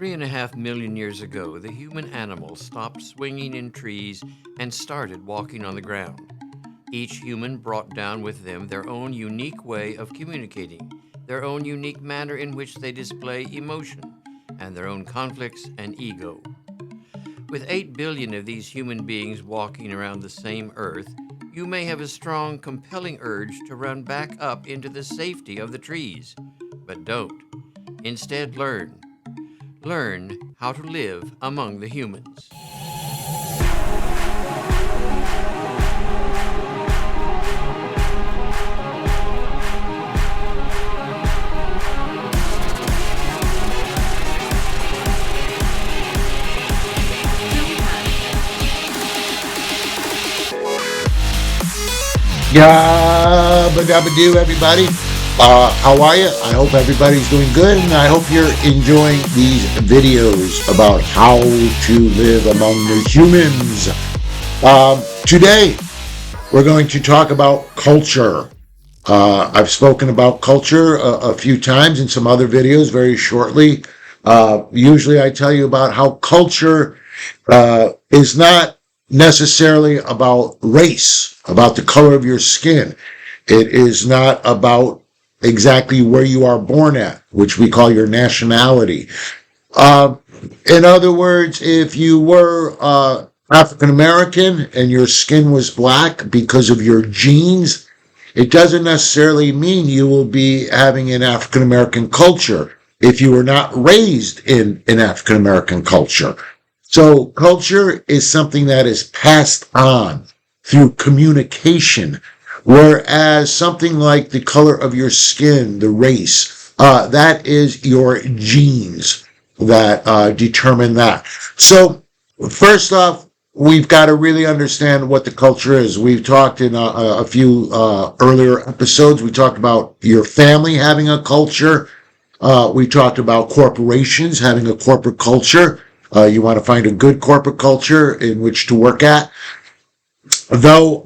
3.5 million years ago, the human animal stopped swinging in trees and started walking on the ground. Each human brought down with them their own unique way of communicating, their own unique manner in which they display emotion, and their own conflicts and ego. With 8 billion of these human beings walking around the same earth, you may have a strong, compelling urge to run back up into the safety of the trees. But don't. Instead, learn. Learn how to live among the humans. Yabba dabba do, everybody. How are you? I hope everybody's doing good, and I hope you're enjoying these videos about how to live among the humans. Today, we're going to talk about culture. I've spoken about culture a few times in some other videos very shortly. Usually I tell you about how culture is not necessarily about race, about the color of your skin. It is not about exactly where you are born at, which we call your nationality. In other words, if you were African American and your skin was black because of your genes, it doesn't necessarily mean you will be having an African American culture if you were not raised in an African American culture. So culture is something that is passed on through communication, whereas something like the color of your skin, the race, that is your genes that determine that. So first off, we've got to really understand what the culture is. We've talked in a few earlier episodes. We talked about your family having a culture. We talked about corporations having a corporate culture. You want to find a good corporate culture in which to work at. Though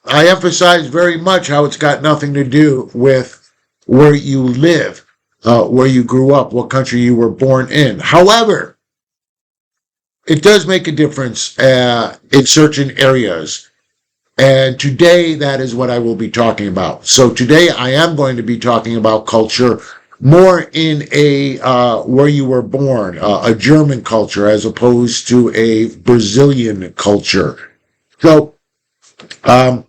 I emphasize very much how it's got nothing to do with where you live, where you grew up, what country you were born in. However, it does make a difference in certain areas. And today, that is what I will be talking about. So today, I am going to be talking about culture more in a where you were born, a German culture, as opposed to a Brazilian culture. So, I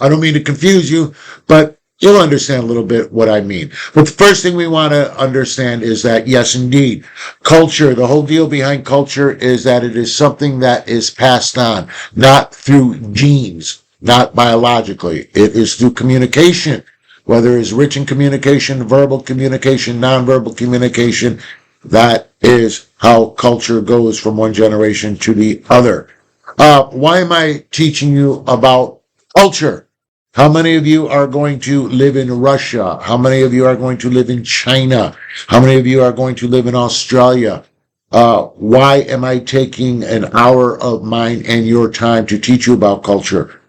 don't mean to confuse you, but you'll understand a little bit what I mean. But the first thing we want to understand is that, yes, indeed, culture, the whole deal behind culture is that it is something that is passed on, not through genes, not biologically. It is through communication, whether it's written communication, verbal communication, nonverbal communication. That is how culture goes from one generation to the other. Why am I teaching you about culture? How many of you are going to live in Russia? How many of you are going to live in China? How many of you are going to live in Australia? Why am I taking an hour of mine and your time to teach you about culture?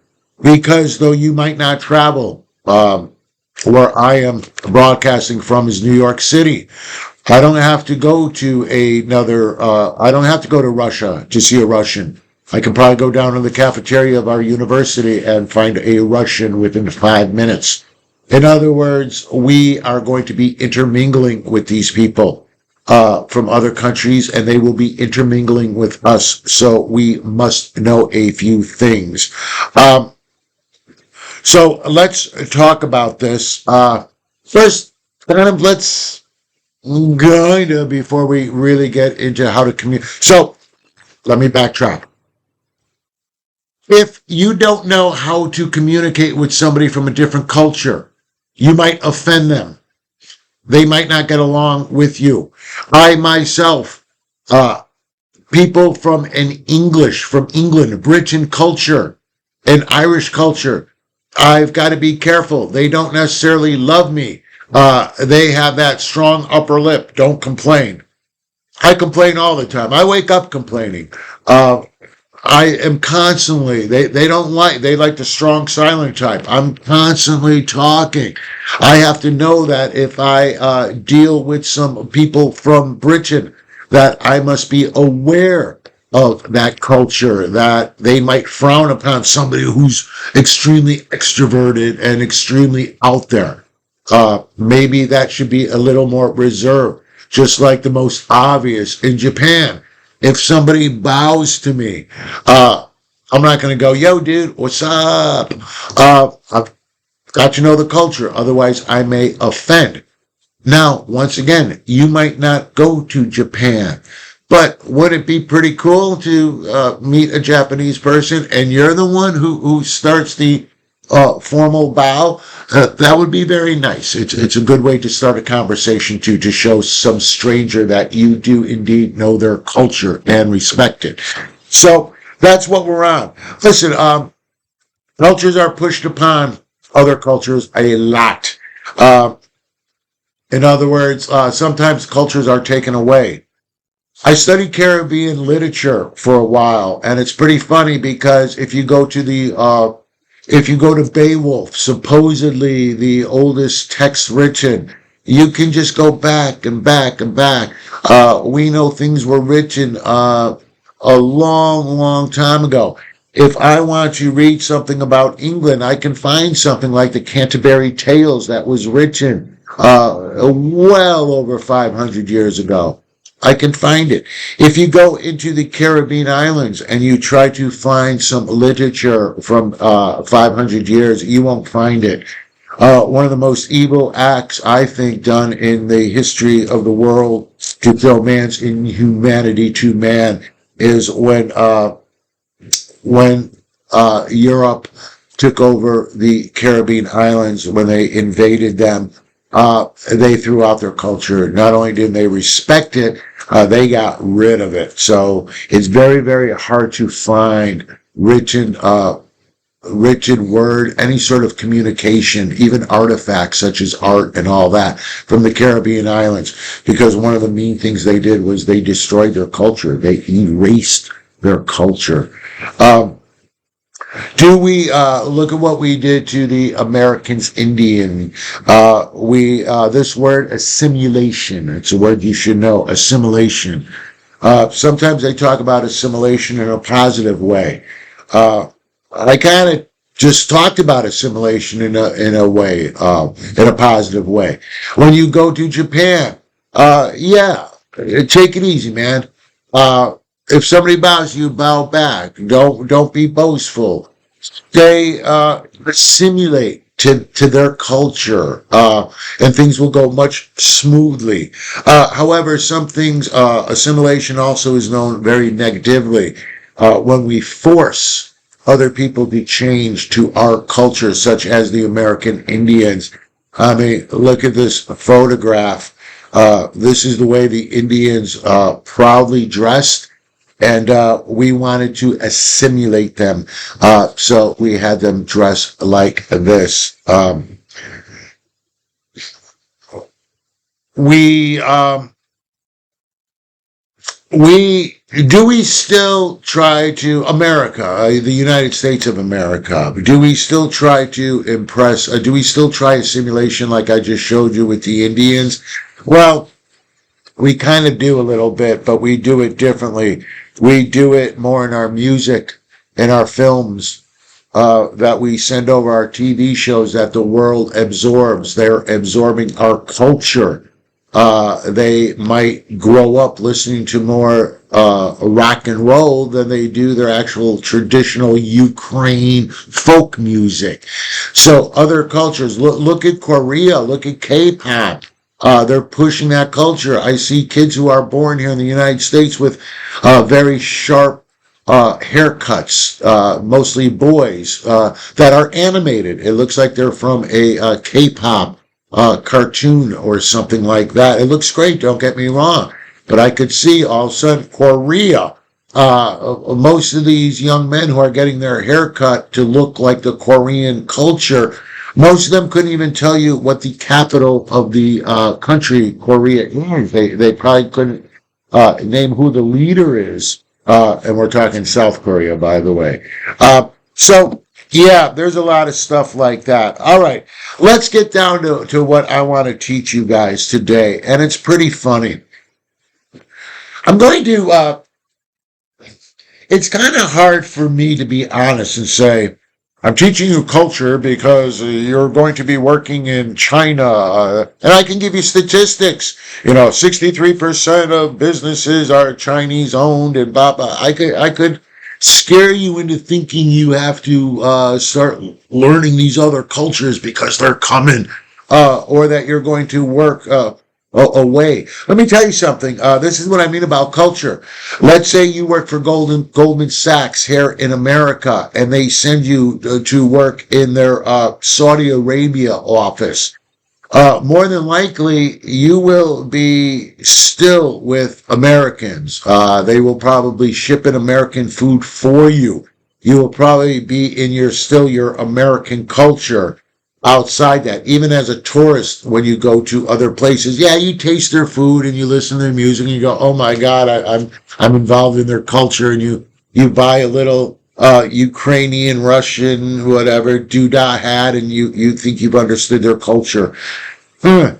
Because though you might not travel, where I am broadcasting from is New York City. I don't have to go to I don't have to go to Russia to see a Russian. I can probably go down to the cafeteria of our university and find a Russian within 5 minutes. In other words, we are going to be intermingling with these people from other countries, and they will be intermingling with us. So we must know a few things. So let's talk about this. First, let's before we really get into how to communicate. So let me backtrack. If you don't know how to communicate with somebody from a different culture, you might offend them. They might not get along with you. I myself, people from from England, Britain culture, and Irish culture, I've got to be careful. They don't necessarily love me. They have that strong upper lip. Don't complain. I complain all the time. I wake up complaining. I am constantly, they like the strong silent type. I'm constantly talking. I have to know that if I deal with some people from Britain, that I must be aware of that culture, that they might frown upon somebody who's extremely extroverted and extremely out there. Maybe that should be a little more reserved, just like the most obvious in Japan. If somebody bows to me, I'm not going to go, yo, dude, what's up? I've got to know the culture. Otherwise, I may offend. Now, once again, you might not go to Japan, but would it be pretty cool to meet a Japanese person and you're the one who starts the formal bow? That would be very nice. It's a good way to start a conversation to show some stranger that you do indeed know their culture and respect it. So that's what we're on. Listen, cultures are pushed upon other cultures a lot. In other words, sometimes cultures are taken away. I studied Caribbean literature for a while, and it's pretty funny because if you go to Beowulf, supposedly the oldest text written, you can just go back and back and back. We know things were written a long, long time ago. If I want to read something about England, I can find something like the Canterbury Tales that was written well over 500 years ago. I can find it. If you go into the Caribbean islands and you try to find some literature from 500 years, you won't find it. One of the most evil acts, I think, done in the history of the world to throw man's inhumanity to man is when Europe took over the Caribbean islands, when they invaded them. They threw out their culture. Not only didn't they respect it, they got rid of it. So it's very, very hard to find written word, any sort of communication, even artifacts such as art and all that from the Caribbean islands. Because one of the mean things they did was they destroyed their culture. They erased their culture. Do we look at what we did to the Americans Indian? This word assimilation. It's a word you should know. Assimilation. Sometimes they talk about assimilation in a positive way. I kind of just talked about assimilation in a way, in a positive way. When you go to Japan, yeah, take it easy, man. If somebody bows you, bow back. Don't be boastful. They assimilate to their culture, and things will go much smoothly. However, some things, assimilation also is known very negatively. When we force other people to change to our culture, such as the American Indians. I mean, look at this photograph. This is the way the Indians proudly dressed. And we wanted to assimilate them, so we had them dress like this. We still try to America, the United States of America? Do we still try to impress? Do we still try assimilation like I just showed you with the Indians? Well, we kind of do a little bit, but we do it differently. We do it more in our music, in our films, that we send over our TV shows that the world absorbs. They're absorbing our culture. They might grow up listening to more rock and roll than they do their actual traditional Ukraine folk music. So other cultures, look at Korea, look at K-pop. They're pushing that culture. I see kids who are born here in the United States with very sharp haircuts, mostly boys, that are animated. It looks like they're from a K-pop cartoon or something like that. It looks great, don't get me wrong. But I could see all of a sudden Korea, most of these young men who are getting their hair cut to look like the Korean culture, most of them couldn't even tell you what the capital of the country, Korea, is. They probably couldn't name who the leader is And we're talking South Korea, by the way. So, yeah, there's a lot of stuff like that. All right, let's get down to what I want to teach you guys today. And it's pretty funny. I'm going to, it's kind of hard for me to be honest and say, I'm teaching you culture because you're going to be working in China. And I can give you statistics. 63% of businesses are Chinese owned and blah, blah. I could scare you into thinking you have to start learning these other cultures because they're coming, or that you're going to work away. Let me tell you something. This is what I mean about culture. Let's say you work for Goldman Sachs here in America, and they send you to work in their Saudi Arabia office. More than likely, you will be still with Americans. They will probably ship in American food for you. You will probably be in your American culture outside that. Even as a tourist, when you go to other places, yeah, you taste their food and you listen to their music and you go, oh my God, I'm involved in their culture, and you buy a little Ukrainian, Russian, whatever, doodah hat, and you think you've understood their culture. I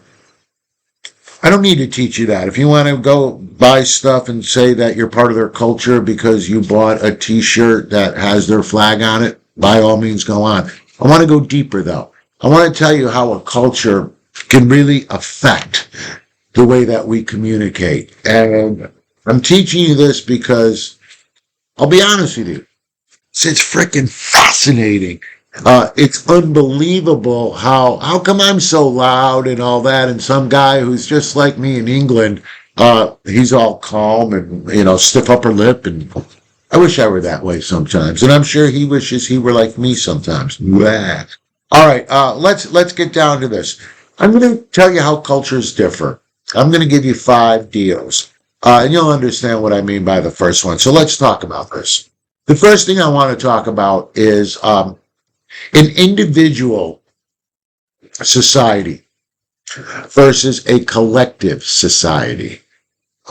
don't need to teach you that. If you want to go buy stuff and say that you're part of their culture because you bought a t-shirt that has their flag on it, by all means go on. I want to go deeper though. I want to tell you how a culture can really affect the way that we communicate. And I'm teaching you this because I'll be honest with you. It's freaking fascinating. It's unbelievable how come I'm so loud and all that, and some guy who's just like me in England, he's all calm and, stiff upper lip, and I wish I were that way sometimes. And I'm sure he wishes he were like me sometimes. Blah. All right, let's get down to this. I'm going to tell you how cultures differ. I'm going to give you 5 deals, and you'll understand what I mean by the first one. So let's talk about this. The first thing I want to talk about is an individual society versus a collective society.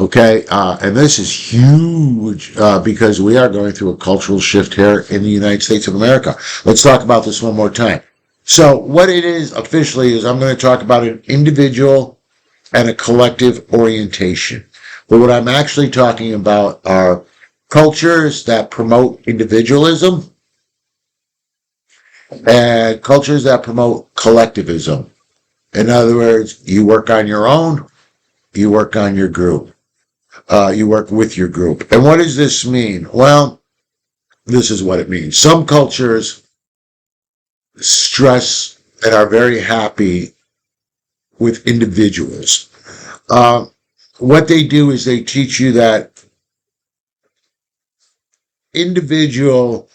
Okay, and this is huge because we are going through a cultural shift here in the United States of America. Let's talk about this one more time. So what it is officially is I'm going to talk about an individual and a collective orientation. But what I'm actually talking about are cultures that promote individualism and cultures that promote collectivism. In other words, you work on your own, you work on your group, you work with your group. And what does this mean? Well, this is what it means. Some cultures stress and are very happy with individuals. What they do is they teach you that individual,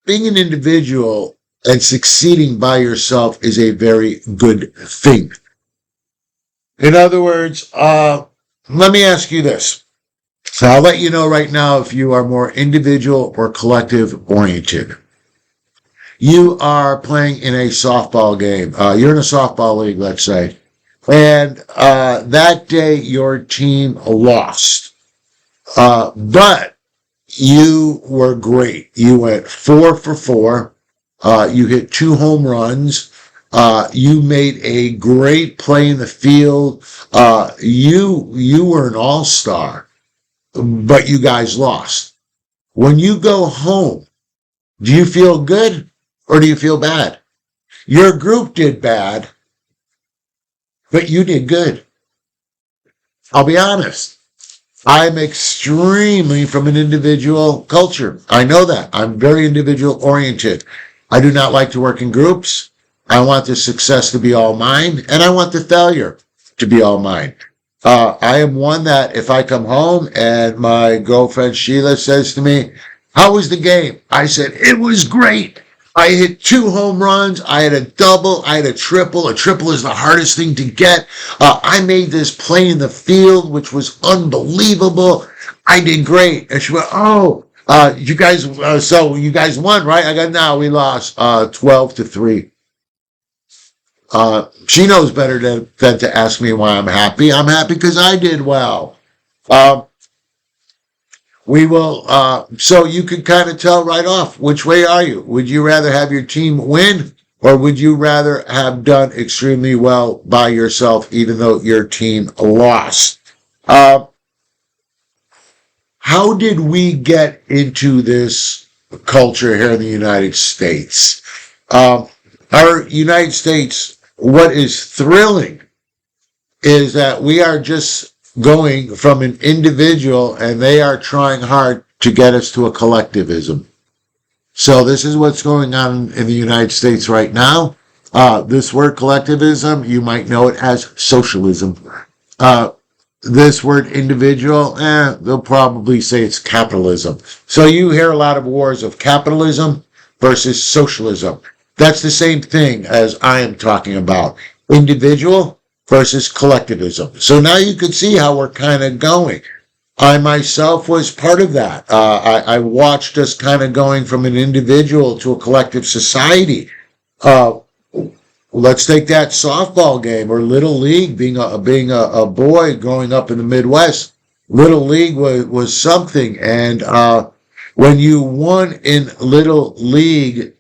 being an individual and succeeding by yourself is a very good thing. In other words, let me ask you this. So I'll let you know right now if you are more individual or collective oriented. You are playing in a softball game. You're in a softball league, let's say. And that day your team lost. But you were great. You went 4 for 4. You hit 2 home runs. You made a great play in the field. You were an all-star, but you guys lost. When you go home, do you feel good or do you feel bad? Your group did bad, but you did good. I'll be honest. I'm extremely from an individual culture. I know that. I'm very individual oriented. I do not like to work in groups. I want the success to be all mine, and I want the failure to be all mine. I am one that if I come home and my girlfriend Sheila says to me, how was the game? I said, it was great. I hit 2 home runs. I had a double. I had a triple. A triple is the hardest thing to get. I made this play in the field, which was unbelievable. I did great. And she went, oh, you guys, so you guys won, right? I go, no, we lost 12-3. She knows better than to ask me why I'm happy. I'm happy because I did well. Um, we will, so you can kind of tell right off, which way are you? Would you rather have your team win, or would you rather have done extremely well by yourself, even though your team lost? Uh, how did we get into this culture here in the United States? Um, our United States, what is thrilling is that we are just going from an individual and they are trying hard to get us to a collectivism. So this is what's going on in the United States right now. This word collectivism, you might know it as socialism. Uh, this word individual, they'll probably say it's capitalism. So you hear a lot of wars of capitalism versus socialism. That's the same thing as I am talking about. Individual versus collectivism. So now you can see how we're kind of going. I myself was part of that. I watched us kind of going from an individual to a collective society. Uh, let's take that softball game or Little League, being a boy growing up in the Midwest. Little League was something. And when you won in Little League,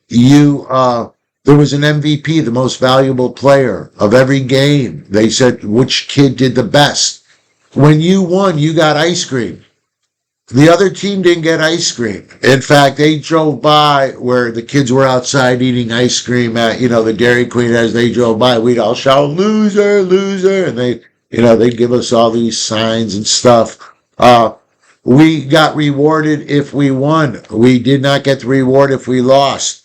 there was an MVP, the most valuable player of every game. They said which kid did the best. When you won, you got ice cream. The other team didn't get ice cream. In fact, they drove by where the kids were outside eating ice cream at, the Dairy Queen. As they drove by, we'd all shout, "Loser, loser." And they'd give us all these signs and stuff. We got rewarded if we won. We did not get the reward if we lost.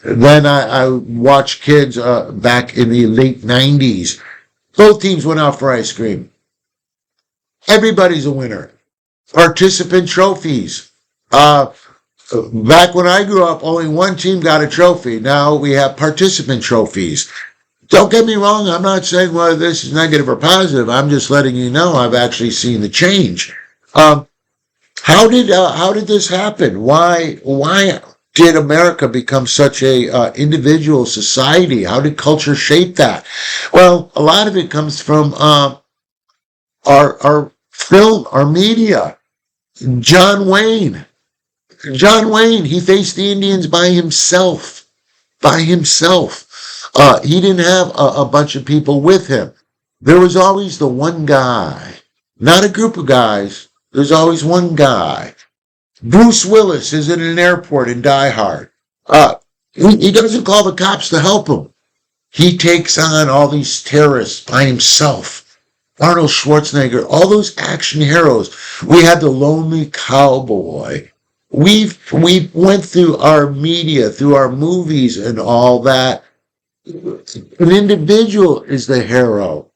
Then I watched kids back in the late 90s. Both teams went out for ice cream. Everybody's a winner. Participant trophies. Back when I grew up, only one team got a trophy. Now we have participant trophies. Don't get me wrong. I'm not saying whether this is negative or positive. I'm just letting you know I've actually seen the change. How did this happen? Why did America become such a individual society? How did culture shape that? Well, a lot of it comes from our film, our media. John Wayne, he faced the Indians by himself. He didn't have a bunch of people with him. There was always the one guy, not a group of guys. There's always one guy. Bruce Willis is in an airport in Die Hard. He doesn't call the cops to help him. He takes on all these terrorists by himself. Arnold Schwarzenegger, all those action heroes. We had the lonely cowboy. We went through our media, through our movies and all that. An individual is the hero.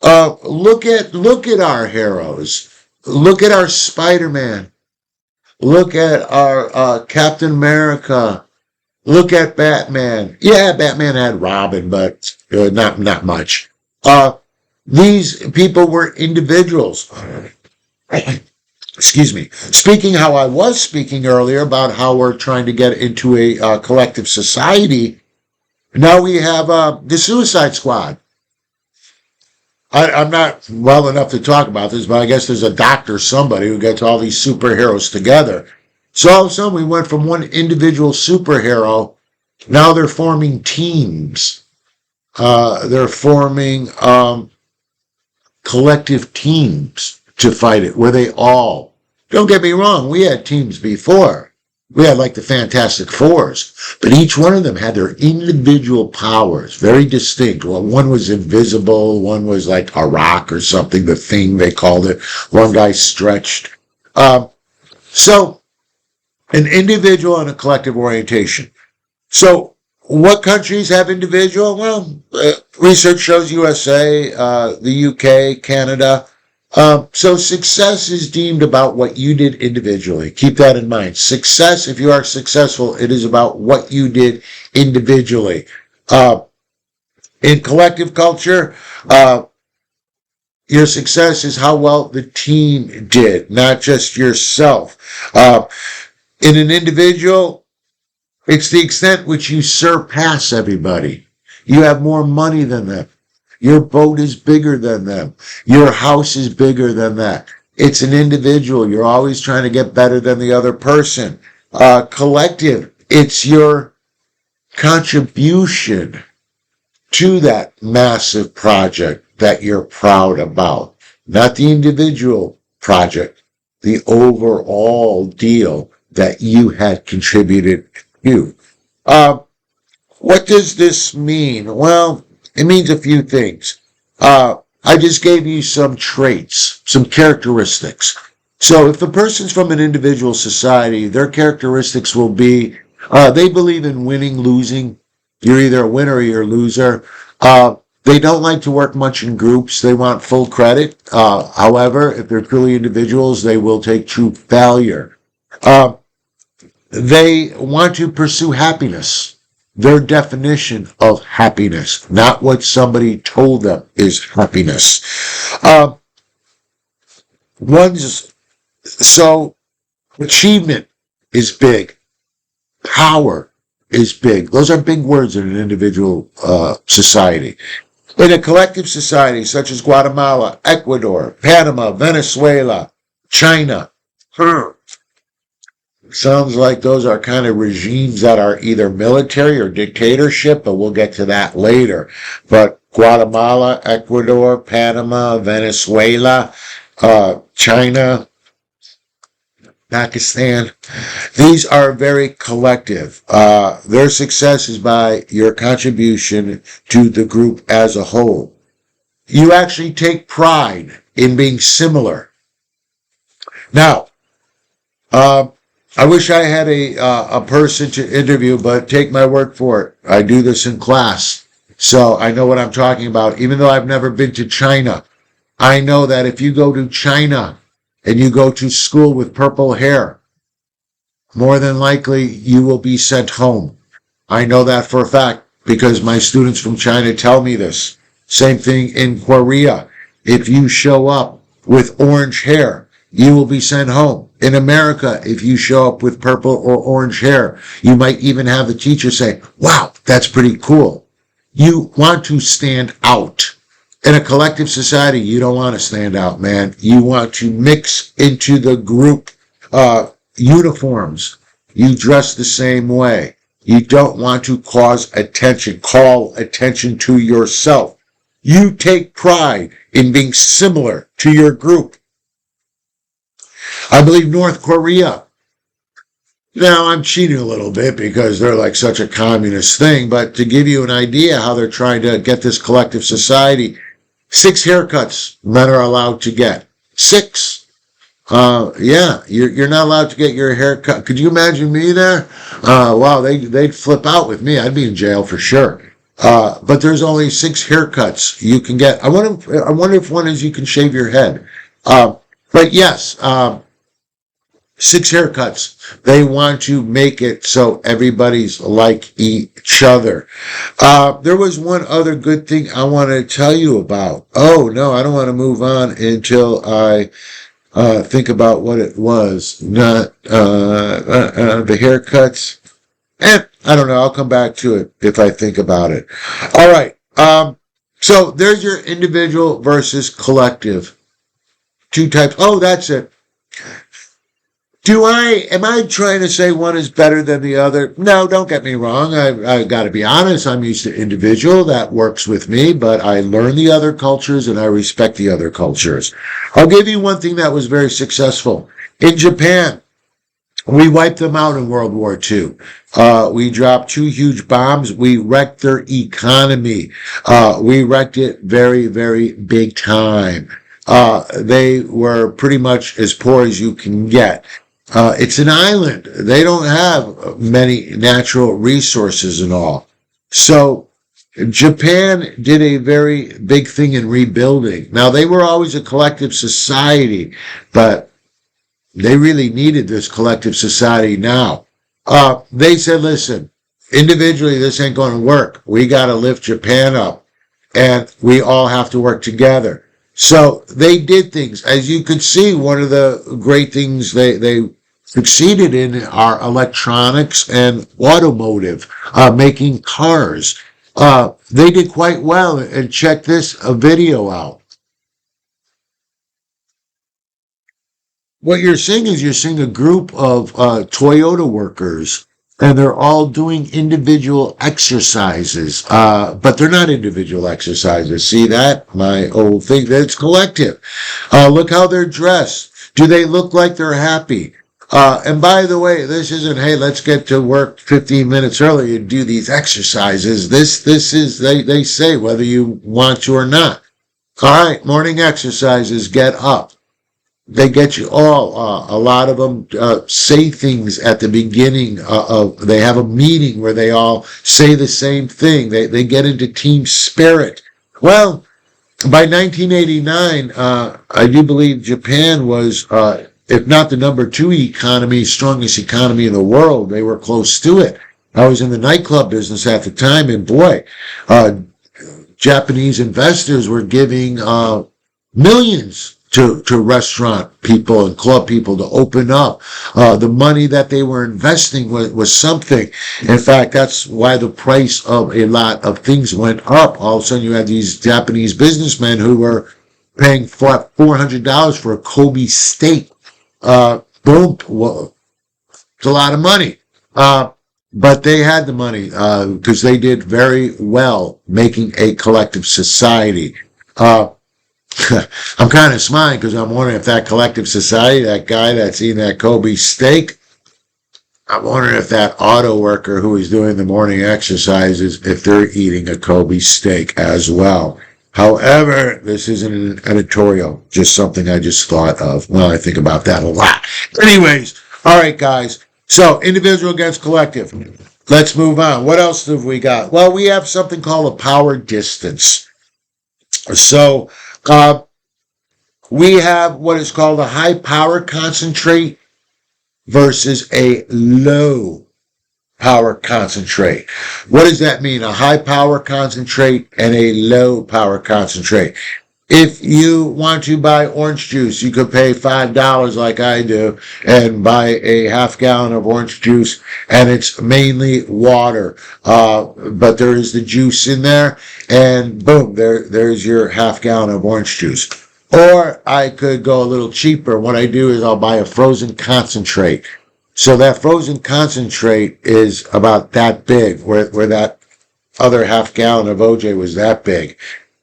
Look at our heroes. Look at our Spider-Man. Look at our Captain America. Look at Batman. Yeah, Batman had Robin, but not much. These people were individuals. Excuse me. Speaking how I was speaking earlier about how we're trying to get into a collective society, now we have the Suicide Squad. I'm not well enough to talk about this, but I guess there's a doctor, somebody who gets all these superheroes together. So all of a sudden we went from one individual superhero, now they're forming teams. They're forming collective teams to fight it, where they all, don't get me wrong, we had teams before. We had like the Fantastic Fours, but each one of them had their individual powers, very distinct. Well, one was invisible, one was like a rock or something, the Thing they called it. One guy stretched. So an individual and a collective orientation. So what countries have individual? Well, research shows USA, the UK, Canada. So success is deemed about what you did individually. Keep that in mind. Success, if you are successful, it is about what you did individually. In collective culture, your success is how well the team did, not just yourself. In an individual, it's the extent which you surpass everybody. You have more money than them. Your boat is bigger than them. Your house is bigger than that. it's an individual. You're always trying to get better than the other person. Collective, it's your contribution to that massive project that you're proud about. Not the individual project, the overall deal that you had contributed to. Uh, what does this mean? Well, it means a few things. I just gave you some traits, some characteristics. So if the person's from an individual society, their characteristics will be, they believe in winning, losing. You're either a winner or you're a loser. They don't like to work much in groups. They want full credit. However, if they're truly individuals, they will take true failure. They want to pursue happiness. Their definition of happiness, not what somebody told them is happiness. So achievement is big. Power is big. Those are big words in an individual society. In a collective society such as Guatemala, Ecuador, Panama, Venezuela, China, sounds like those are kind of regimes that are either military or dictatorship, but we'll get to that later. But Guatemala, Ecuador, Panama, Venezuela, China, Pakistan, these are very collective. Their success is by your contribution to the group as a whole. You actually take pride in being similar. Now, I wish I had a person to interview, but take my word for it. I do this in class, so I know what I'm talking about. Even though I've never been to China, I know that if you go to China and you go to school with purple hair, more than likely you will be sent home. I know that for a fact because my students from China tell me this. Same thing in Korea. If you show up with orange hair, you will be sent home. In America, if you show up with purple or orange hair, you might even have the teacher say, wow, that's pretty cool. You want to stand out. In a collective society, you don't want to stand out, man. You want to mix into the group uniforms. You dress the same way. You don't want to call attention to yourself. You take pride in being similar to your group. I believe North Korea. Now, I'm cheating a little bit because they're like such a communist thing, but to give you an idea how they're trying to get this collective society, 6 haircuts men are allowed to get. 6. Yeah, you're not allowed to get your hair cut. Could you imagine me there? Wow, they'd flip out with me. I'd be in jail for sure. But there's only 6 haircuts you can get. I wonder if one is you can shave your head. But yes, 6 haircuts. They want to make it so everybody's like each other. There was one other good thing I want to tell you about. Oh, no, I don't want to move on until I think about what it was. Not the haircuts. I don't know. I'll come back to it if I think about it. All right. So there's your individual versus collective. 2 types. Oh, that's it. Am I trying to say one is better than the other? No, don't get me wrong. I've got to be honest. I'm used to individual. That works with me, but I learn the other cultures and I respect the other cultures. I'll give you one thing that was very successful. In Japan, we wiped them out in World War II. We dropped 2 huge bombs. We wrecked their economy. We wrecked it very, very big time. They were pretty much as poor as you can get. It's an island. They don't have many natural resources and all. So Japan did a very big thing in rebuilding. Now, they were always a collective society, but they really needed this collective society now. They said, listen, individually, this ain't going to work. We got to lift Japan up, and we all have to work together. So they did things. As you could see, one of the great things they succeeded in are electronics and automotive, making cars. They did quite well. And check this video out. what you're seeing is you're seeing a group of Toyota workers, and they're all doing individual exercises, but they're not individual exercises. See that? My old thing, that's collective. Look how they're dressed. Do they look like they're happy? And by the way, this isn't, hey, let's get to work 15 minutes early and do these exercises. This is, they say, whether you want to or not. All right, morning exercises, get up. They get you all. A lot of them say things at the beginning they have a meeting where they all say the same thing. They get into team spirit. Well, by 1989, I do believe Japan was, if not the number 2 economy, strongest economy in the world. They were close to it. I was in the nightclub business at the time, and boy, Japanese investors were giving millions to restaurant people and club people to open up. The money that they were investing was something. In fact, that's why the price of a lot of things went up. All of a sudden, you had these Japanese businessmen who were paying $400 for a Kobe steak. Boom. Well, it's a lot of money. But they had the money because they did very well making a collective society. I'm kind of smiling because I'm wondering if that collective society, that guy that's eating that Kobe steak, I'm wondering if that auto worker who is doing the morning exercises, if they're eating a Kobe steak as well. However, this isn't an editorial, just something I just thought of. Well, I think about that a lot. Anyways, all right, guys. So, individual against collective. Let's move on. What else have we got? Well, we have something called a power distance. So, we have what is called a high power concentrate versus a low power concentrate. What does that mean? A high power concentrate and a low power concentrate. If you want to buy orange juice, you could pay $5 like I do and buy a half gallon of orange juice, and it's mainly water. But there is the juice in there, and boom, there's your half gallon of orange juice. Or I could go a little cheaper. What I do is I'll buy a frozen concentrate. So that frozen concentrate is about that big, where that other half gallon of OJ was that big.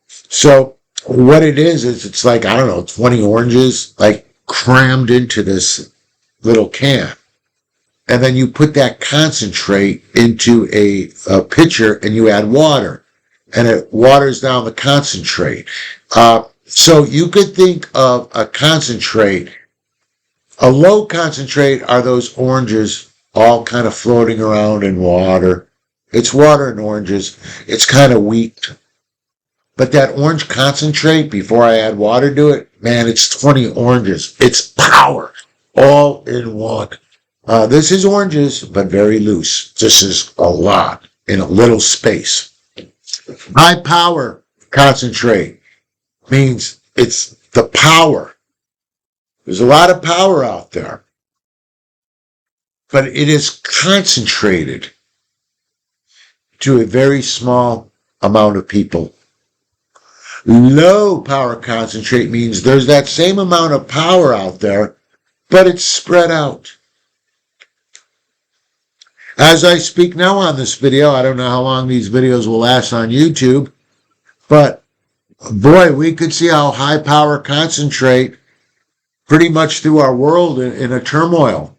So what it is it's like, I don't know, 20 oranges, like crammed into this little can. And then you put that concentrate into a pitcher and you add water. And it waters down the concentrate. So you could think of a concentrate. A low concentrate are those oranges all kind of floating around in water. It's water and oranges. It's kind of weak. But that orange concentrate, before I add water to it, man, it's 20 oranges. It's power, all in one. This is oranges, but very loose. This is a lot in a little space. High power concentrate means it's the power. There's a lot of power out there, but it is concentrated to a very small amount of people. Low power concentrate means there's that same amount of power out there, but it's spread out. As I speak now on this video, I don't know how long these videos will last on YouTube, but boy, we could see how high power concentrate pretty much through our world in a turmoil.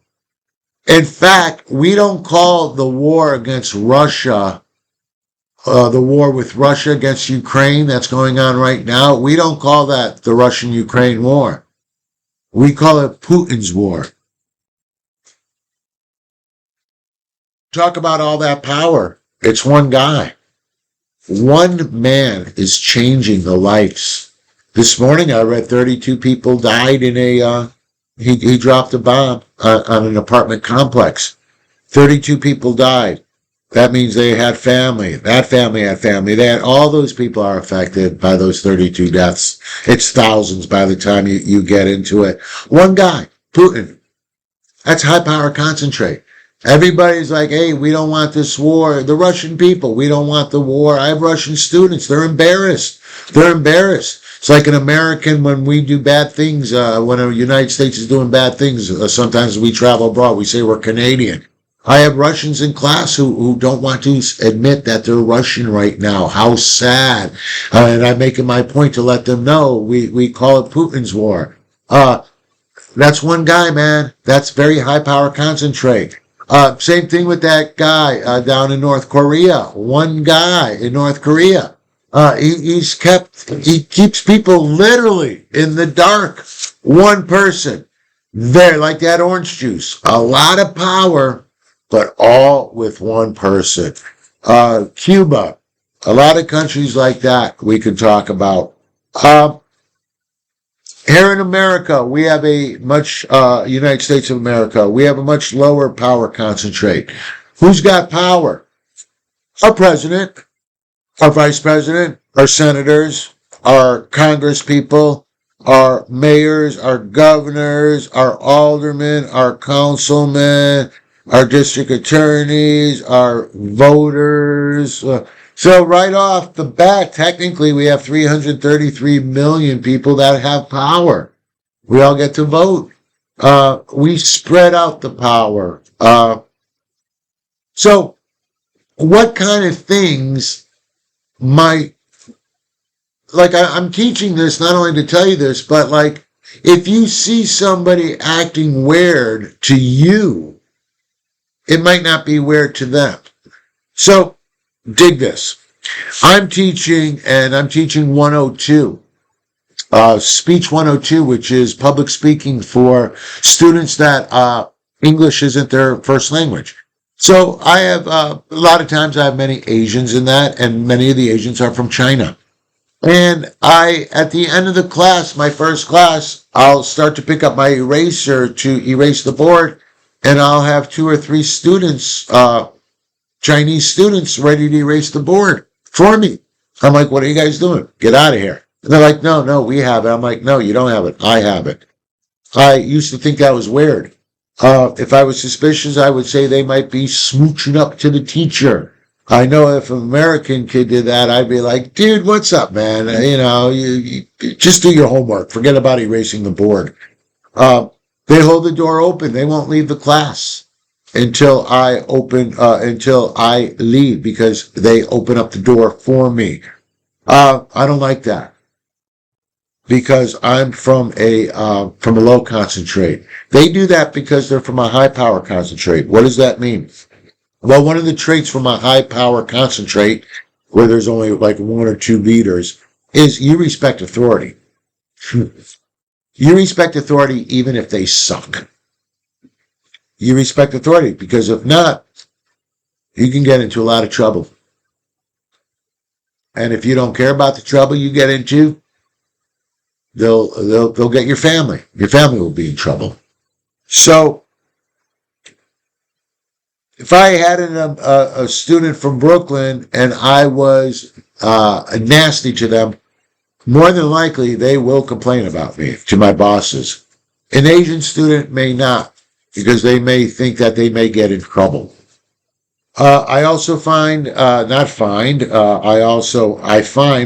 In fact, we don't call the war against Russia, the war with Russia against Ukraine that's going on right now, we don't call that the Russian-Ukraine war. We call it Putin's war. Talk about all that power. It's one guy. One man is changing the lives. This morning I read 32 people died in he dropped a bomb on an apartment complex. 32 people died. That means they had family. That family had family. All those people are affected by those 32 deaths. It's thousands by the time you get into it. One guy, Putin. That's high power concentrate. Everybody's like, hey, we don't want this war. The Russian people, we don't want the war. I have Russian students. They're embarrassed. They're embarrassed. It's like an American when we do bad things, when the United States is doing bad things, sometimes we travel abroad, we say we're Canadian. I have Russians in class who don't want to admit that they're Russian right now. How sad. And I'm making my point to let them know we call it Putin's war. That's one guy, man. That's very high power concentrate. Same thing with that guy down in North Korea. One guy in North Korea. He keeps people literally in the dark. One person. There, like that orange juice. A lot of power, but all with one person. Cuba. A lot of countries like that we could talk about. Here in America, we have United States of America, we have a much lower power concentrate. Who's got power? Our president, our vice president, our senators, our congress people, our mayors, our governors, our aldermen, our councilmen, our district attorneys, our voters. So right off the bat, technically, we have 333 million people that have power. We all get to vote. We spread out the power. So what kind of things I'm teaching this not only to tell you this, but like, if you see somebody acting weird to you, it might not be weird to them. So, dig this. I'm teaching 102, Speech 102, which is public speaking for students that English isn't their first language. So I have, a lot of times I have many Asians in that, and many of the Asians are from China. And at the end of the class, my first class, I'll start to pick up my eraser to erase the board, and I'll have 2 or 3 students, Chinese students, ready to erase the board for me. I'm like, what are you guys doing? Get out of here. And they're like, no, we have it. I'm like, no, you don't have it. I have it. I used to think that was weird. If I was suspicious, I would say they might be smooching up to the teacher. I know if an American kid did that, I'd be like, dude, what's up, man? You just do your homework. Forget about erasing the board. They hold the door open. They won't leave the class until I leave, because they open up the door for me. I don't like that, because I'm from a low concentrate. They do that because they're from a high power concentrate. What does that mean? Well, one of the traits from a high power concentrate, where there's only like 1 or 2 leaders, is you respect authority. You respect authority even if they suck. You respect authority, because if not, you can get into a lot of trouble. And if you don't care about the trouble you get into, they'll get your family. Your family will be in trouble. So, if I had a student from Brooklyn and I was nasty to them, more than likely they will complain about me to my bosses. An Asian student may not, because they may think that they may get in trouble. I also find, I find,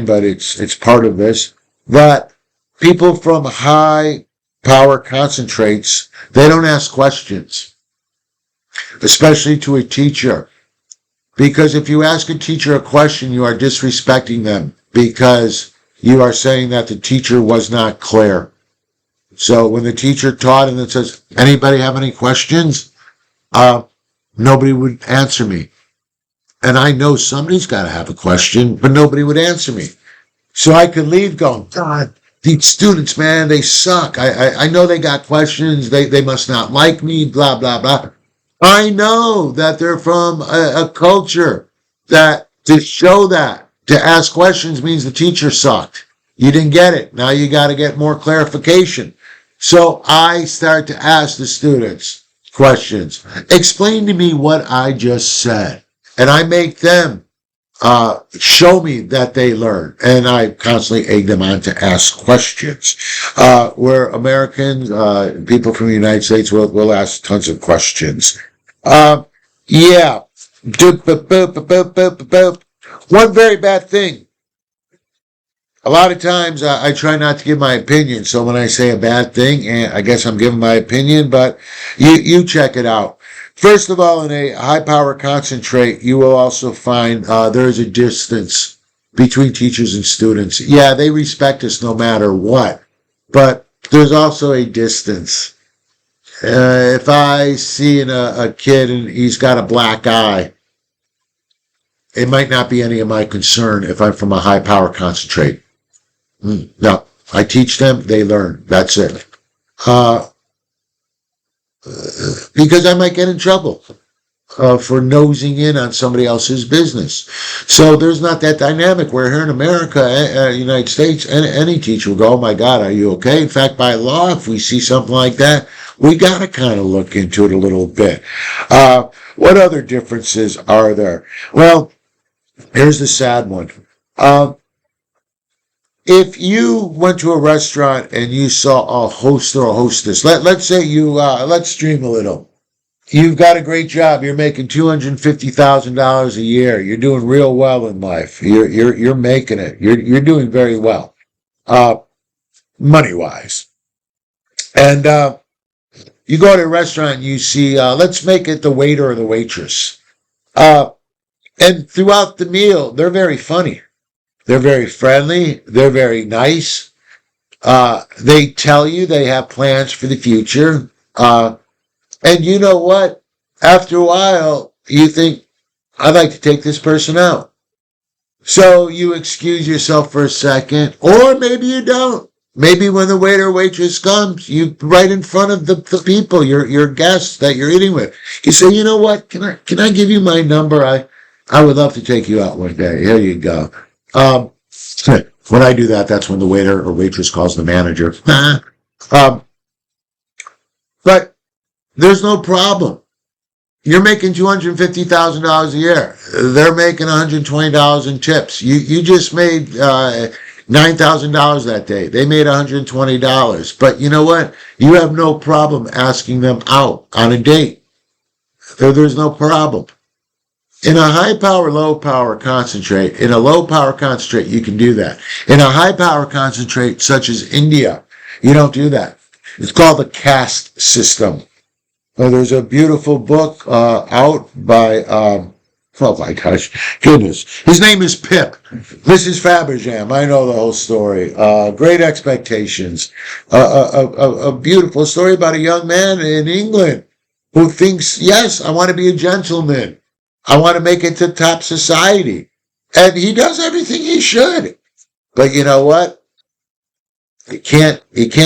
but it's part of this, that people from high power concentrates, they don't ask questions, especially to a teacher. Because if you ask a teacher a question, you are disrespecting them, because you are saying that the teacher was not clear. So when the teacher taught and it says, anybody have any questions? Nobody would answer me. And I know somebody's got to have a question, but nobody would answer me. So I could leave going, God, these students, man, they suck. I know they got questions. They must not like me, blah, blah, blah. I know that they're from a culture that to show that, to ask questions means the teacher sucked. You didn't get it. Now you got to get more clarification. So I start to ask the students questions. Explain to me what I just said. And I make them show me that they learn. And I constantly egg them on to ask questions. Where Americans, people from the United States will ask tons of questions. Yeah. One very bad thing A lot of times I try not to give my opinion. So when I say a bad thing, I guess I'm giving my opinion, but you check it out. First of all, in a high power concentrate, you will also find there is a distance between teachers and students. Yeah, they respect us no matter what, but there's also a distance. If I see a kid and he's got a black eye, it might not be any of my concern if I'm from a high power concentrate. No, I teach them, they learn. That's it. Because I might get in trouble for nosing in on somebody else's business. So there's not that dynamic where here in America, United States, any teacher will go, oh my God, are you okay? In fact, by law, if we see something like that, we got to kind of look into it a little bit. What other differences are there? Well, here's the sad one. If you went to a restaurant and you saw a host or a hostess, let's say let's dream a little. You've got a great job. You're making $250,000 a year. You're doing real well in life. You're making it. You're doing very well, money wise. And you go to a restaurant and you see, let's make it the waiter or the waitress. And throughout the meal, they're very funny. They're very friendly. They're very nice. They tell you they have plans for the future. And you know what? After a while, you think, I'd like to take this person out. So you excuse yourself for a second, or maybe you don't. Maybe when the waiter or waitress comes, you right in front of the people, your guests that you're eating with. You say, you know what? Can I give you my number? I would love to take you out one day. Here you go. When I do that, that's when the waiter or waitress calls the manager. But there's no problem. You're making $250,000 a year. They're making $120 in tips. You just made $9,000 that day. They made $120. But you know what? You have no problem asking them out on a date. There's no problem. In a high power, low power concentrate, in a low power concentrate, you can do that. In a high power concentrate, such as India, you don't do that. It's called the caste system. There's a beautiful book out by, oh my gosh, goodness. His name is Pip. Mrs. Faberjam. I know the whole story. Great Expectations. A beautiful story about a young man in England who thinks, yes, I want to be a gentleman. I want to make it to top society. And he does everything he should. But you know what? He can't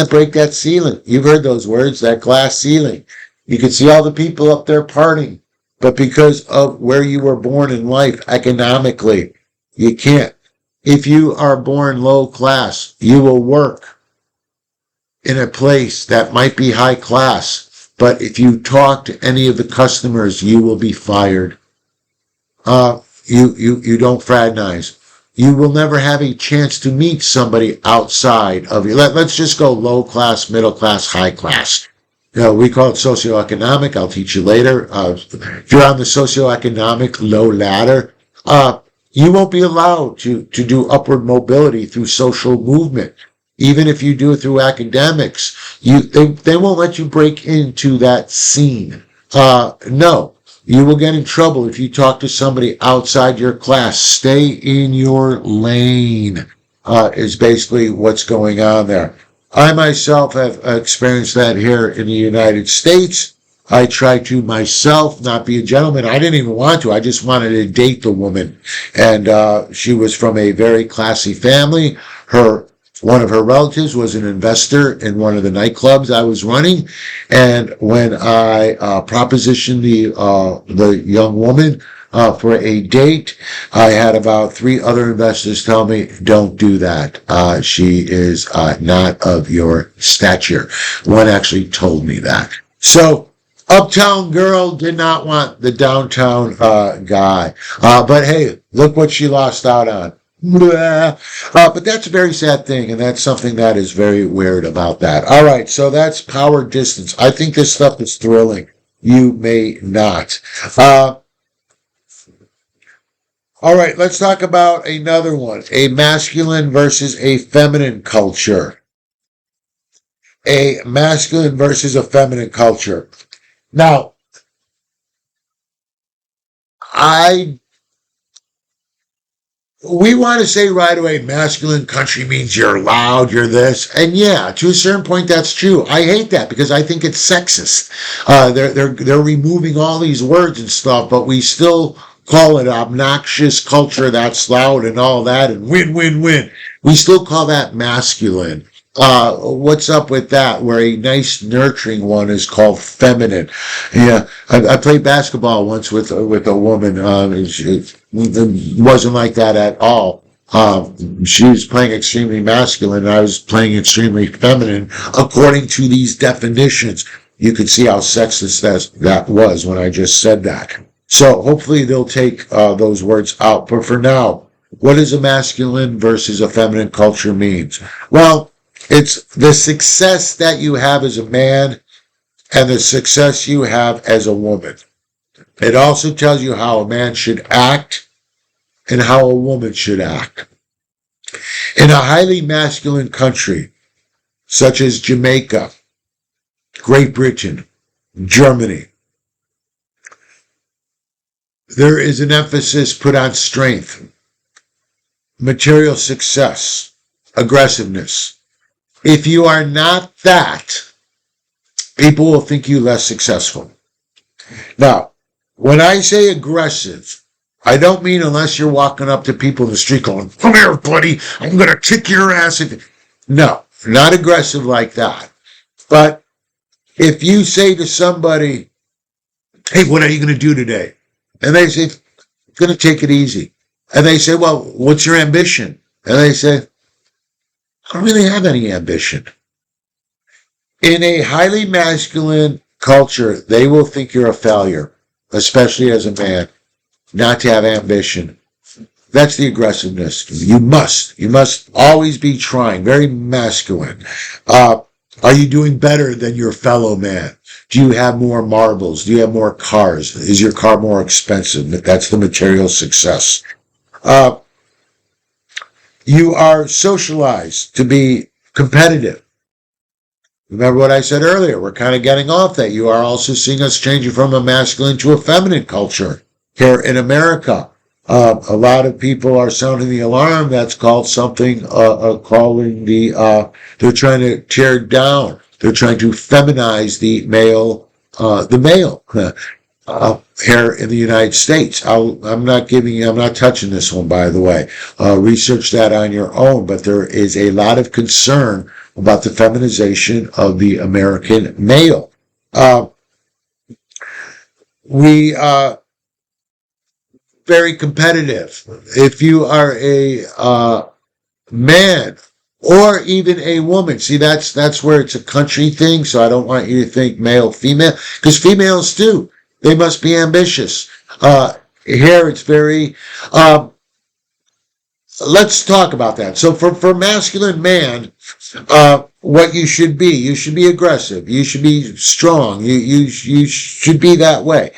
break that ceiling. You've heard those words, that glass ceiling. You can see all the people up there partying, but because of where you were born in life economically, you can't. If you are born low class, you will work in a place that might be high class, but if you talk to any of the customers, you will be fired. You don't fraternize. You will never have a chance to meet somebody outside of you. Let's just go low class, middle class, high class. We call it socioeconomic. I'll teach you later. If you're on the socioeconomic low ladder, you won't be allowed to do upward mobility through social movement. Even if you do it through academics, they won't let you break into that scene. No, you will get in trouble if you talk to somebody outside your class. Stay in your lane, is basically what's going on there. I myself have experienced that here in the United States. I tried to myself not be a gentleman. I didn't even want to. I just wanted to date the woman. And she was from a very classy family. One of her relatives was an investor in one of the nightclubs I was running. And when I propositioned the young woman for a date, I had about 3 other investors tell me, don't do that. She is not of your stature. One actually told me that. So, uptown girl did not want the downtown guy. But hey, look what she lost out on. But that's a very sad thing, and that's something that is very weird about that. All right, so that's power distance. I think this stuff is thrilling. You may not. All right, let's talk about another one, a masculine versus a feminine culture. A masculine versus a feminine culture. Now, I we want to say right away, masculine country means you're loud, you're this, and yeah, to a certain point, that's true. I hate that because I think it's sexist. They're removing all these words and stuff, but we still call it obnoxious culture that's loud and all that, and win, win, win. We still call that masculine. What's up with that? Where a nice nurturing one is called feminine. Yeah, I played basketball once with a woman. It wasn't like that at all. She was playing extremely masculine, and I was playing extremely feminine, according to these definitions. You could see how sexist that was when I just said that. So hopefully they'll take those words out. But for now, what does a masculine versus a feminine culture means? Well, it's the success that you have as a man and the success you have as a woman. It also tells you how a man should act and how a woman should act. In a highly masculine country, such as Jamaica, Great Britain, Germany, there is an emphasis put on strength, material success, aggressiveness. If you are not that, people will think you less successful. Now, when I say aggressive, I don't mean unless you're walking up to people in the street going, "Come here, buddy, I'm going to kick your ass." No, not aggressive like that. But if you say to somebody, "Hey, what are you going to do today?" And they say, "I'm going to take it easy." And they say, "Well, what's your ambition?" And they say, "I don't really have any ambition." In a highly masculine culture, they will think you're a failure, especially as a man, not to have ambition. That's the aggressiveness. You must always be trying, very masculine. Are you doing better than your fellow man? Do you have more marbles? Do you have more cars? Is your car more expensive? That's the material success. You are socialized to be competitive. Remember what I said earlier? We're kind of getting off that. You are also seeing us changing from a masculine to a feminine culture here in America. A lot of people are sounding the alarm. That's called something, calling they're trying to tear down. They're trying to feminize the male, here in the United States. I'm not touching this one, by the way. Research that on your own, but there is a lot of concern about the feminization of the American male. We very competitive. If you are a man or even a woman, see, that's where it's a country thing, so I don't want you to think male, female, because females too. They must be ambitious. Here it's very, let's talk about that. So for masculine man, what you should be aggressive. You should be strong. You should be that way.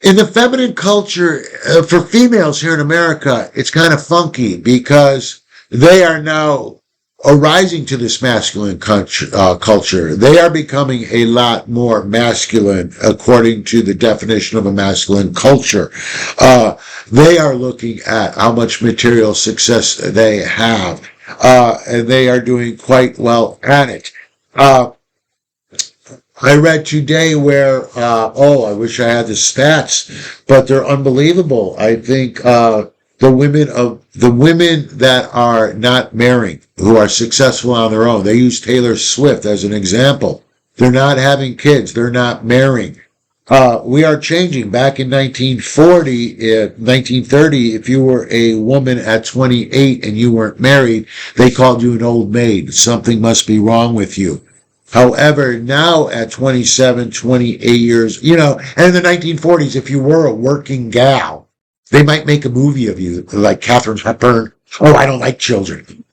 In the feminine culture, for females here in America, it's kind of funky because they are now arising to this masculine culture. They are becoming a lot more masculine according to the definition of a masculine culture. They are looking at how much material success they have, and they are doing quite well at it. I read today where, I wish I had the stats, but they're unbelievable. I think the women that are not marrying, who are successful on their own, they use Taylor Swift as an example. They're not having kids. They're not marrying. We are changing. Back in 1930, if you were a woman at 28 and you weren't married, they called you an old maid. Something must be wrong with you. However, now at 27, 28 years, and in the 1940s, if you were a working gal, they might make a movie of you, like Katharine Hepburn. "Oh, I don't like children."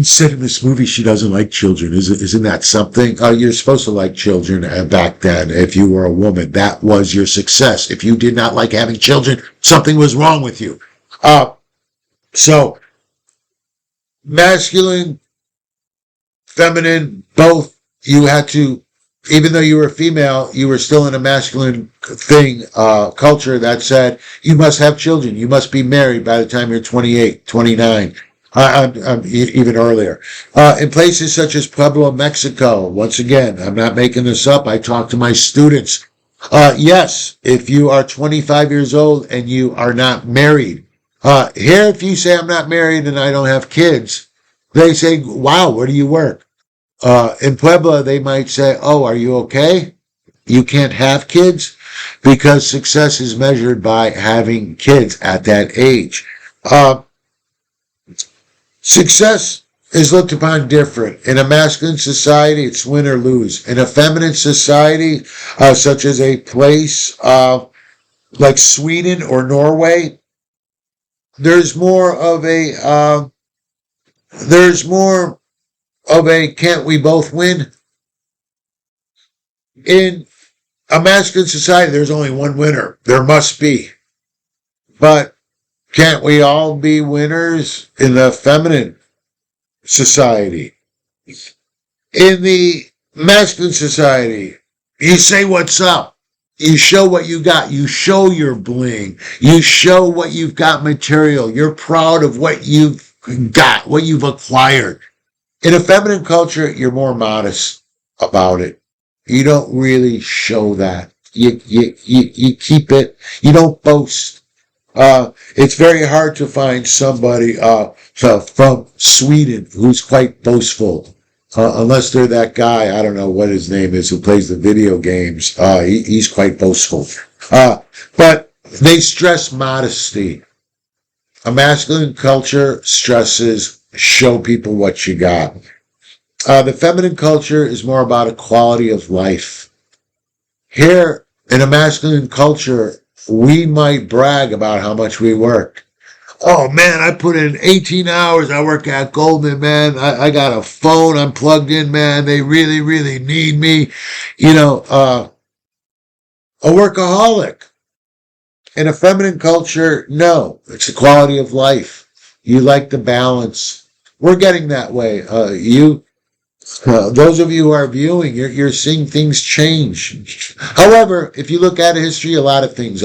said in this movie she doesn't like children. Isn't that something? You're supposed to like children back then. If you were a woman, that was your success. If you did not like having children, something was wrong with you. So masculine, feminine, both. You had to, even though you were female, you were still in a masculine thing, culture that said you must have children. You must be married by the time you're 28, 29. I'm even earlier. In places such as Puebla, Mexico, once again, I'm not making this up. I talk to my students. Yes, if you are 25 years old and you are not married, here, if you say I'm not married and I don't have kids, they say, wow, where do you work? In Puebla, they might say, oh, are you okay? You can't have kids? Because success is measured by having kids at that age. Success is looked upon different. In a masculine society, it's win or lose. In a feminine society, such as a place like Sweden or Norway, there's more of a can't we both win? In a masculine society, there's only one winner. There must be. But can't we all be winners in the feminine society? In the masculine society, you say what's up. You show what you got. You show your bling. You show what you've got material. You're proud of what you've got, what you've acquired. In a feminine culture, you're more modest about it. You don't really show that. You keep it. You don't boast. It's very hard to find somebody from Sweden who's quite boastful, unless they're that guy, I don't know what his name is, who plays the video games. He's quite boastful. But they stress modesty. A masculine culture stresses show people what you got. The feminine culture is more about a quality of life. Here, in a masculine culture, we might brag about how much we work. Oh man, I put in 18 hours. I work at Goldman, man. I got a phone. I'm plugged in, man. They really, really need me. A workaholic. In a feminine culture, no. It's the quality of life. You like the balance. We're getting that way. Those of you who are viewing, you're seeing things change. However, if you look at history, a lot of things,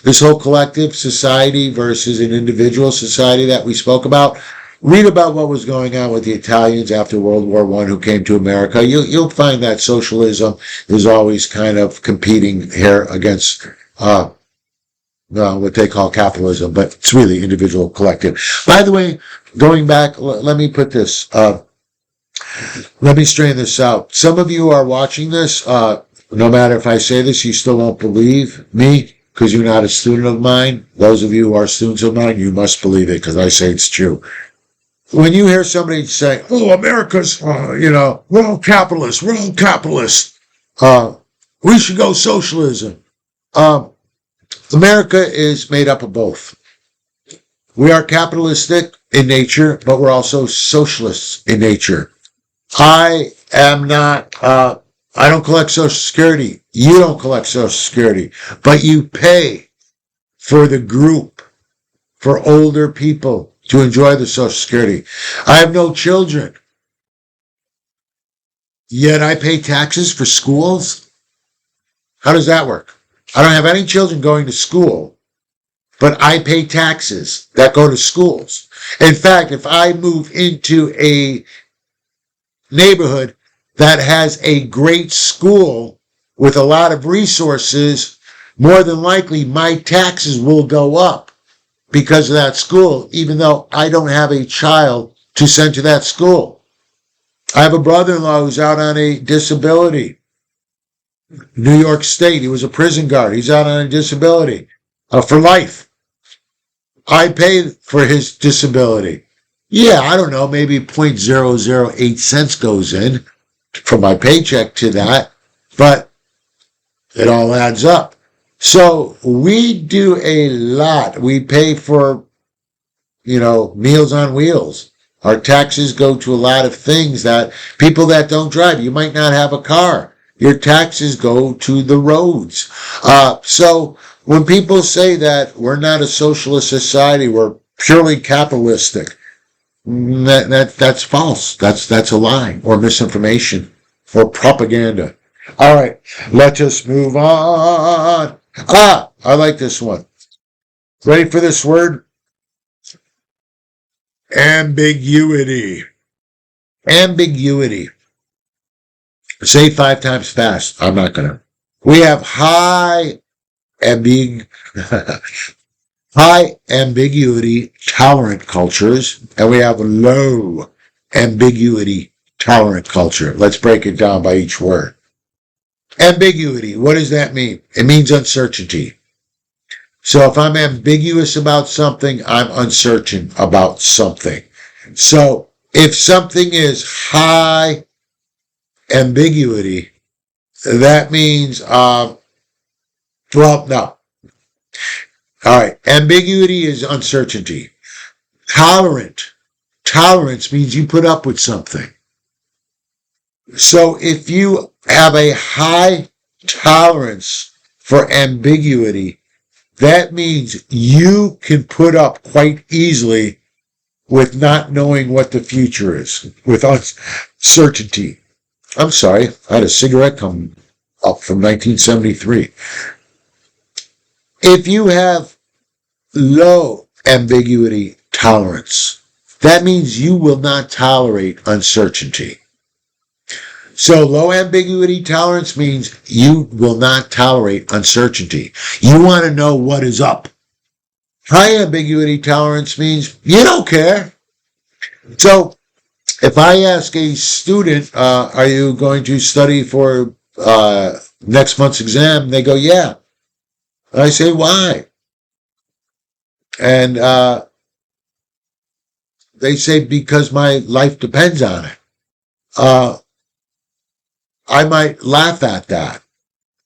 this whole collective society versus an individual society that we spoke about, read about what was going on with the Italians after World War I who came to America. You'll find that socialism is always kind of competing here against what they call capitalism, but it's really individual collective. By the way, going back, let me put this, let me straighten this out. Some of you are watching this. No matter if I say this, you still don't believe me because you're not a student of mine. Those of you who are students of mine, you must believe it because I say it's true. When you hear somebody say, oh, America's, we're all capitalists, we should go socialism. America is made up of both. We are capitalistic in nature, but we're also socialists in nature. I don't collect Social Security. You don't collect Social Security, but you pay for the group, for older people to enjoy the Social Security. I have no children, yet I pay taxes for schools. How does that work? I don't have any children going to school, but I pay taxes that go to schools. In fact, if I move into a neighborhood that has a great school with a lot of resources, more than likely my taxes will go up because of that school, even though I don't have a child to send to that school. I have a brother-in-law who's out on a disability. New York State, he was a prison guard. He's out on a disability for life. I paid for his disability. Yeah, I don't know, maybe 0.008 cents goes in from my paycheck to that, but it all adds up. So we do a lot. We pay for, Meals on Wheels. Our taxes go to a lot of things that people that don't drive, you might not have a car. Your taxes go to the roads. So when people say that we're not a socialist society, we're purely capitalistic, that's false. That's a lie or misinformation or propaganda. All right, let us move on. I like this one. Ready for this word? Ambiguity. Ambiguity. Say 5 times fast. I'm not gonna. We have high ambiguity tolerant cultures, and we have low ambiguity tolerant culture. Let's break it down by each word. Ambiguity. What does that mean? It means uncertainty. So if I'm ambiguous about something, I'm uncertain about something. So if something is high ambiguity, that means, no. All right. Ambiguity is uncertainty. Tolerance means you put up with something. So if you have a high tolerance for ambiguity, that means you can put up quite easily with not knowing what the future is, with uncertainty. I'm sorry, I had a cigarette come up from 1973. If you have low ambiguity tolerance, that means you will not tolerate uncertainty. So low ambiguity tolerance means you will not tolerate uncertainty. You want to know what is up. High ambiguity tolerance means you don't care. So if I ask a student, are you going to study for next month's exam? They go, yeah. I say, why? And they say, because my life depends on it. I might laugh at that.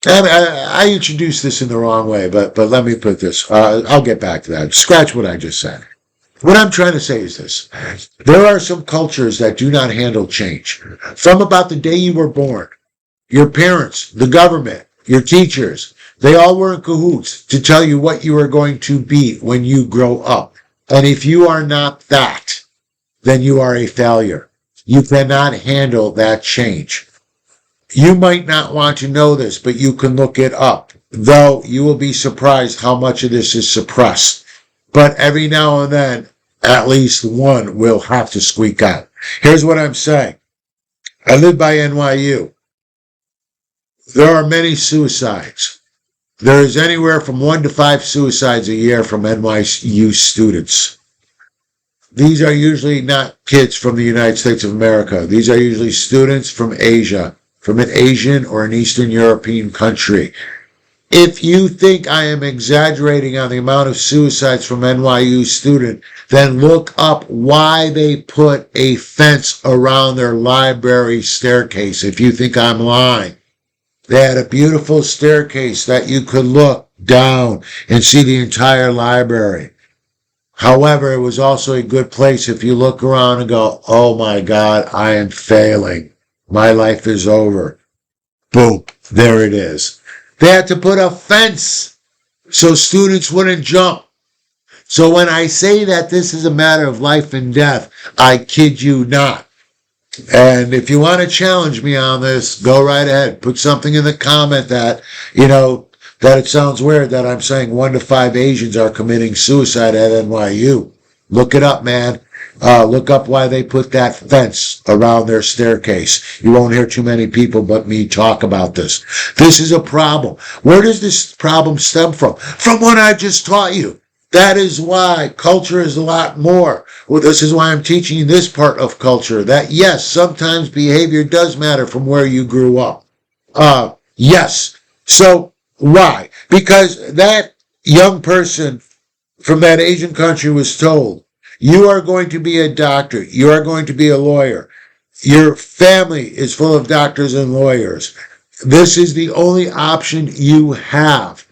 I introduced this in the wrong way, but let me put this. I'll get back to that. Scratch what I just said. What I'm trying to say is this. There are some cultures that do not handle change. From about the day you were born, your parents, the government, your teachers, they all were in cahoots to tell you what you are going to be when you grow up. And if you are not that, then you are a failure. You cannot handle that change. You might not want to know this, but you can look it up, though you will be surprised how much of this is suppressed. But every now and then, at least one will have to squeak out. Here's what I'm saying. I live by NYU. There are many suicides. There is anywhere from 1 to 5 suicides a year from NYU students. These are usually not kids from the United States of America. These are usually students from Asia, from an Asian or an Eastern European country. If you think I am exaggerating on the amount of suicides from NYU students, then look up why they put a fence around their library staircase if you think I'm lying. They had a beautiful staircase that you could look down and see the entire library. However, it was also a good place if you look around and go, oh my God, I am failing. My life is over. Boom, there it is. They had to put a fence so students wouldn't jump. So when I say that this is a matter of life and death, I kid you not. And if you want to challenge me on this, go right ahead. Put something in the comment that, that it sounds weird that I'm saying 1 to 5 Asians are committing suicide at NYU. Look it up, man. Look up why they put that fence around their staircase. You won't hear too many people but me talk about this. This is a problem. Where does this problem stem from? From what I just taught you. That is why culture is a lot more. Well, this is why I'm teaching you this part of culture. That yes, sometimes behavior does matter from where you grew up. Yes. So why? Because that young person from that Asian country was told, you are going to be a doctor. You are going to be a lawyer. Your family is full of doctors and lawyers. This is the only option you have.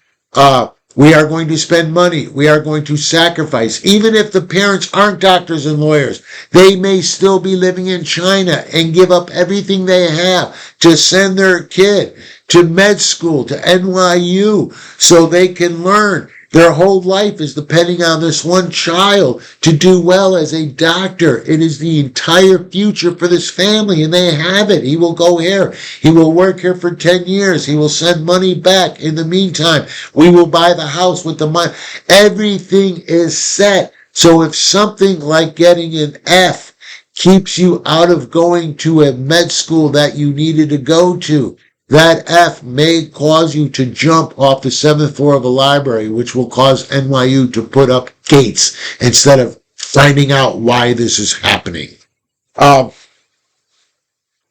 We are going to spend money. We are going to sacrifice. Even if the parents aren't doctors and lawyers, they may still be living in China and give up everything they have to send their kid to med school, to NYU, so they can learn. Their whole life is depending on this one child to do well as a doctor. It is the entire future for this family, and they have it. He will go here. He will work here for 10 years. He will send money back. In the meantime, we will buy the house with the money. Everything is set. So if something like getting an F keeps you out of going to a med school that you needed to go to, that F may cause you to jump off the 7th floor of a library, which will cause NYU to put up gates instead of finding out why this is happening.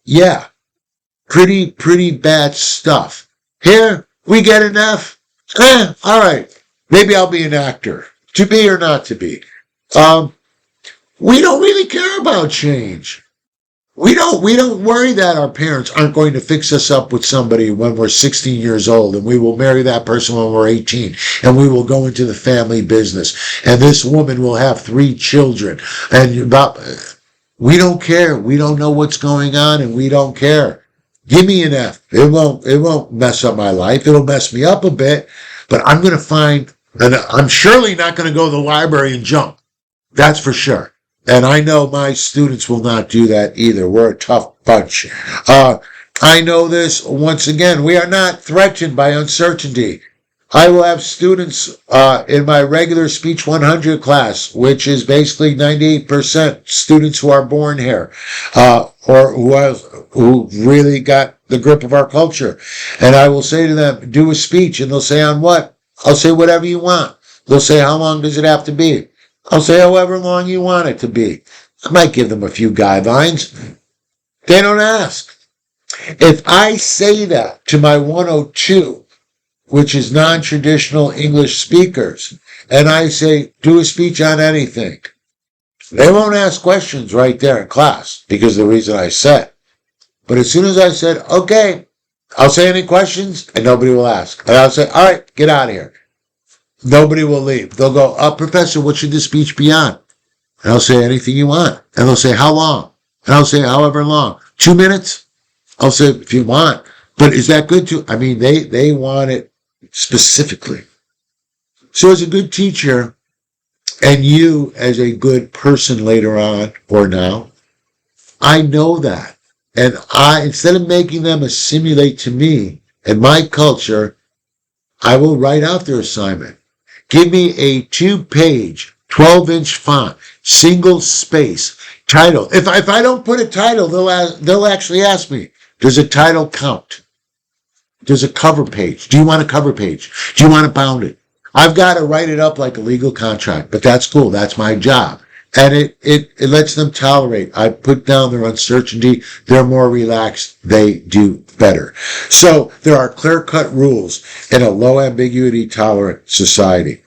Yeah, pretty bad stuff. Here, we get an F. All right, maybe I'll be an actor. To be or not to be. We don't really care about change. We don't worry that our parents aren't going to fix us up with somebody when we're 16 years old, and we will marry that person when we're 18, and we will go into the family business, and this woman will have 3 children, and we don't care. We don't know what's going on, and we don't care. Give me an F. It won't mess up my life. It'll mess me up a bit, but I'm going to find, and I'm surely not going to go to the library and jump. That's for sure. And I know my students will not do that either. We're a tough bunch. I know this, once again, we are not threatened by uncertainty. I will have students in my regular Speech 100 class, which is basically 98% students who are born here, or who really got the grip of our culture. And I will say to them, do a speech, and they'll say, on what? I'll say, whatever you want. They'll say, how long does it have to be? I'll say however long you want it to be. I might give them a few guidelines. They don't ask. If I say that to my 102, which is non-traditional English speakers, and I say, do a speech on anything, they won't ask questions right there in class because of the reason I said. But as soon as I said, okay, I'll say any questions, and nobody will ask. And I'll say, all right, get out of here. Nobody will leave. They'll go, Professor, what should the speech be on? And I'll say, anything you want. And they'll say, how long? And I'll say, however long. 2 minutes? I'll say, if you want. But is that good to? I mean, they want it specifically. So as a good teacher, and you as a good person later on or now, I know that. And instead of making them assimilate to me and my culture, I will write out their assignment. Give me a 2-page, 12-inch font, single space, title. If I don't put a title, they'll actually ask me, does a title count? Does a cover page? Do you want a cover page? Do you want to bound it? I've got to write it up like a legal contract, but that's cool. That's my job. And it lets them tolerate. I put down their uncertainty. They're more relaxed. They do better. So there are clear-cut rules in a low ambiguity tolerant society.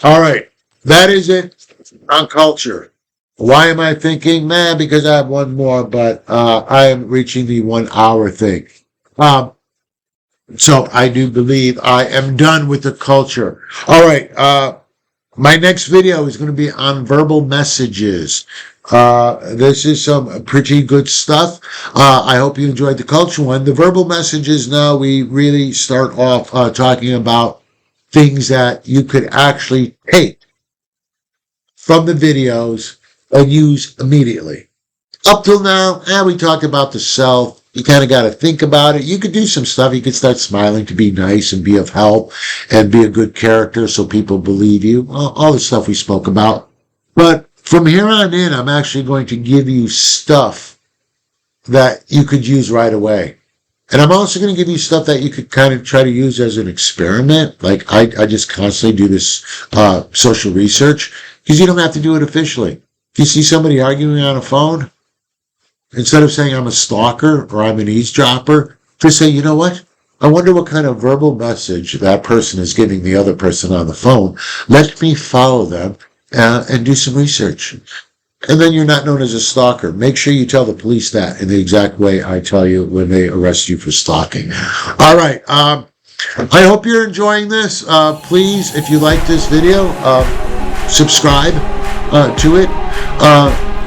All right. That is it on culture. Why am I thinking? Because I have one more, but I am reaching the 1 hour thing. So I do believe I am done with the culture. All right. My next video is going to be on verbal messages. This is some pretty good stuff. I hope you enjoyed the culture one. The verbal messages, now we really start off talking about things that you could actually take from the videos and use immediately. Up till now, we talked about the self. You kind of got to think about it. You could do some stuff. You could start smiling to be nice and be of help and be a good character so people believe you. All the stuff we spoke about. But from here on in, I'm actually going to give you stuff that you could use right away. And I'm also going to give you stuff that you could kind of try to use as an experiment. Like I just constantly do this social research because you don't have to do it officially. If you see somebody arguing on a phone, instead of saying I'm a stalker or I'm an eavesdropper, just say, you know what? I wonder what kind of verbal message that person is giving the other person on the phone. Let me follow them and do some research. and then you're not known as a stalker. Make sure you tell the police that in the exact way I tell you when they arrest you for stalking. All right. I hope you're enjoying this. Please, if you like this video, subscribe to it.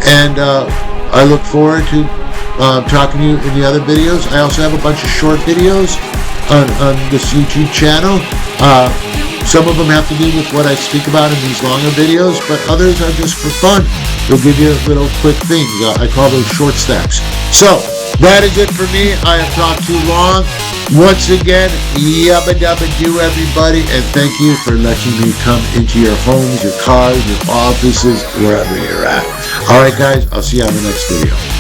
And I look forward to talking to you in the other videos. I also have a bunch of short videos on this YouTube channel. Some of them have to do with what I speak about in these longer videos, but others are just for fun. They'll give you little quick things. I call those short stacks. So, that is it for me. I have talked too long. Once again, yabba dabba do, everybody, and thank you for letting me come into your homes, your cars, your offices, wherever you're at. All right, guys, I'll see you on the next video.